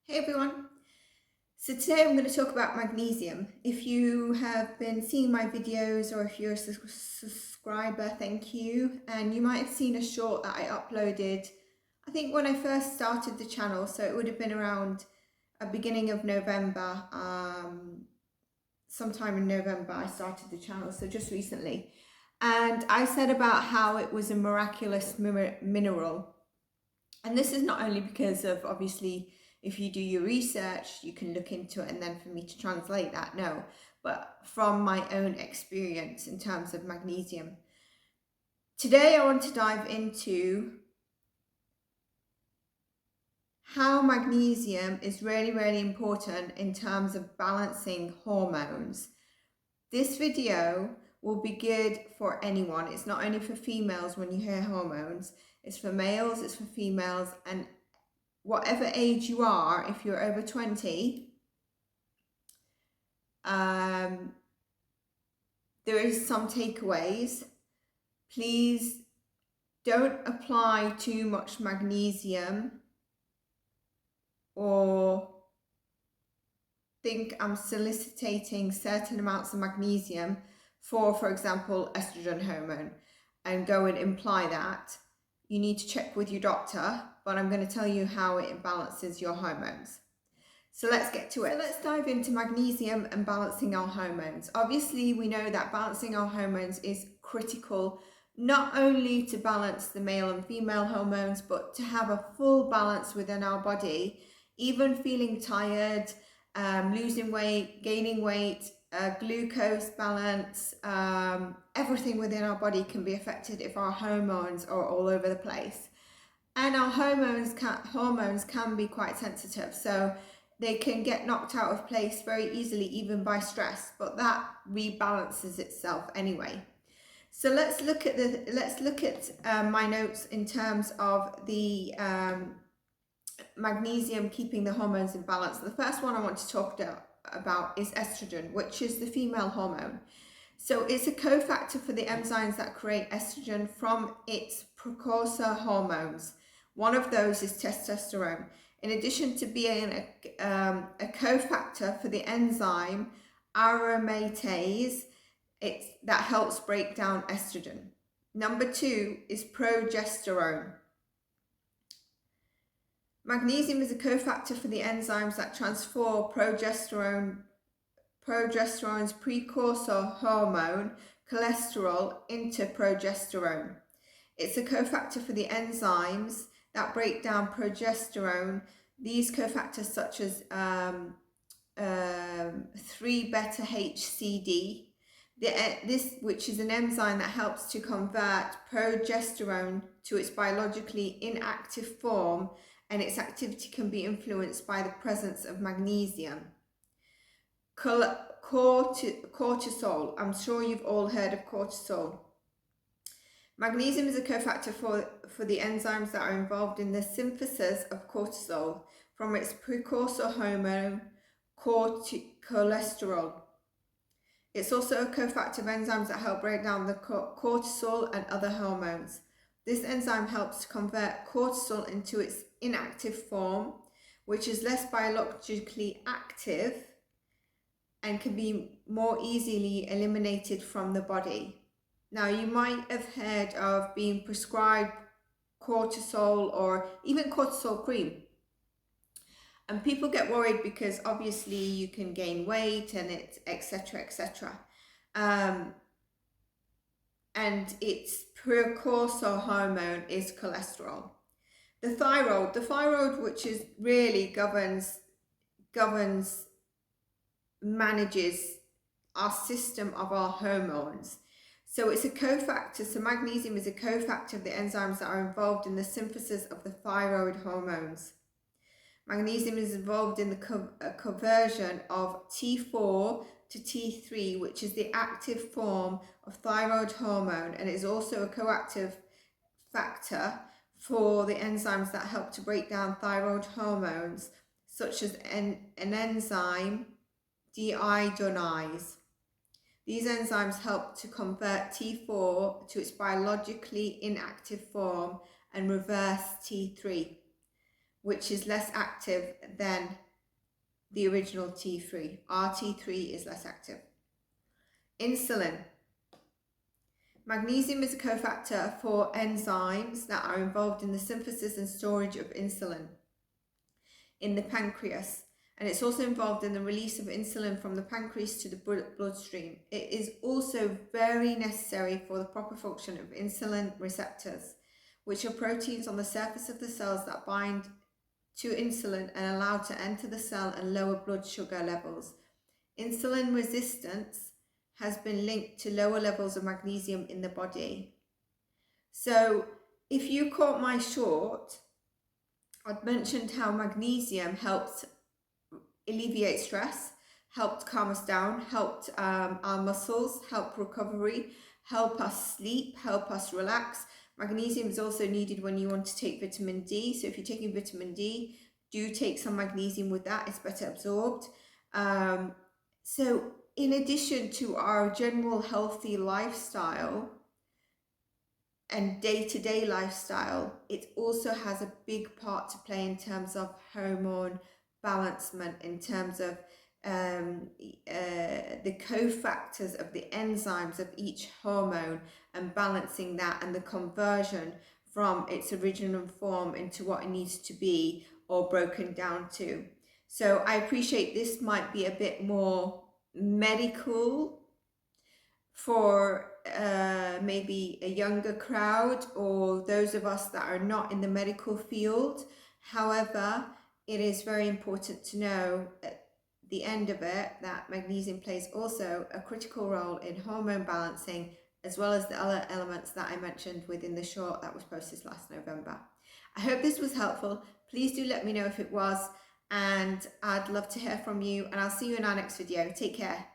Hey everyone, so today I'm going to talk about magnesium. If you have been seeing my videos or if you're a subscriber, thank you. And you might have seen a short that I uploaded, I think when I first started the channel, so it would have been around a beginning of November, sometime in November I started the channel, so just recently. And I said about how it was a miraculous mineral. And this is not only because of, obviously, if you do your research, you can look into it and then for me to translate that, no, but from my own experience in terms of magnesium. Today I want to dive into how magnesium is really important in terms of balancing hormones. This video will be good for anyone. It's not only for females when you hear hormones, it's for males, it's for females, and whatever age you are, if you're over 20, there is some takeaways. Please don't apply too much magnesium or think I'm soliciting certain amounts of magnesium for example, estrogen hormone, and go and imply that. You need to check with your doctor, but I'm going to tell you how it balances your hormones. So let's get to it. Let's dive into magnesium and balancing our hormones. Obviously, we know that balancing our hormones is critical, not only to balance the male and female hormones, but to have a full balance within our body. Even feeling tired, losing weight, gaining weight, glucose balance, everything within our body can be affected if our hormones are all over the place. And our hormones can be quite sensitive, so they can get knocked out of place very easily, even by stress, but that rebalances itself anyway. So let's look at my notes in terms of the magnesium keeping the hormones in balance. The first one I want to talk about is estrogen, which is the female hormone. So it's a cofactor for the enzymes that create estrogen from its precursor hormones. One of those is testosterone. In addition to being a cofactor for the enzyme aromatase, that helps break down estrogen. Number 2 is progesterone. Magnesium is a cofactor for the enzymes that transform progesterone's precursor hormone, cholesterol, into progesterone. It's a cofactor for the enzymes that break down progesterone. These cofactors such as 3-beta-HCD, which is an enzyme that helps to convert progesterone to its biologically inactive form, and its activity can be influenced by the presence of magnesium. Cortisol, I'm sure you've all heard of cortisol. Magnesium is a cofactor for the enzymes that are involved in the synthesis of cortisol from its precursor hormone, cholesterol. It's also a cofactor of enzymes that help break down the cortisol and other hormones. This enzyme helps to convert cortisol into its inactive form, which is less biologically active and can be more easily eliminated from the body. Now, you might have heard of being prescribed cortisol or even cortisol cream. And people get worried because obviously you can gain weight and it's etc. And its precursor hormone is cholesterol. The thyroid, which is really manages our system of our hormones. So it's a cofactor. So magnesium is a cofactor of the enzymes that are involved in the synthesis of the thyroid hormones. Magnesium is involved in the conversion of T4 to T3, which is the active form of thyroid hormone, and is also a coactive factor for the enzymes that help to break down thyroid hormones, such as an enzyme deiodinase. These enzymes help to convert T4 to its biologically inactive form and reverse T3. which is less active than the original T3. Our T3 is less active. Insulin. Magnesium is a cofactor for enzymes that are involved in the synthesis and storage of insulin in the pancreas, and it's also involved in the release of insulin from the pancreas to the bloodstream. It is also very necessary for the proper function of insulin receptors, which are proteins on the surface of the cells that bind to insulin and allow to enter the cell and lower blood sugar levels. Insulin resistance has been linked to lower levels of magnesium in the body. So if you caught my short, I'd mentioned how magnesium helped alleviate stress, helped calm us down, helped our muscles, help recovery, help us sleep, help us relax. Magnesium is also needed when you want to take vitamin D. So if you're taking vitamin D, do take some magnesium with that. It's better absorbed. So in addition to our general healthy lifestyle and day-to-day lifestyle, it also has a big part to play in terms of hormone balancement, in terms of the cofactors of the enzymes of each hormone and balancing that and the conversion from its original form into what it needs to be or broken down to. So I appreciate this might be a bit more medical for maybe a younger crowd or those of us that are not in the medical field. However, it is very important to know at the end of it that magnesium plays also a critical role in hormone balancing, as well as the other elements that I mentioned within the short that was posted last November. I hope this was helpful. Please do let me know if it was, and I'd love to hear from you, and I'll see you in our next video. Take care.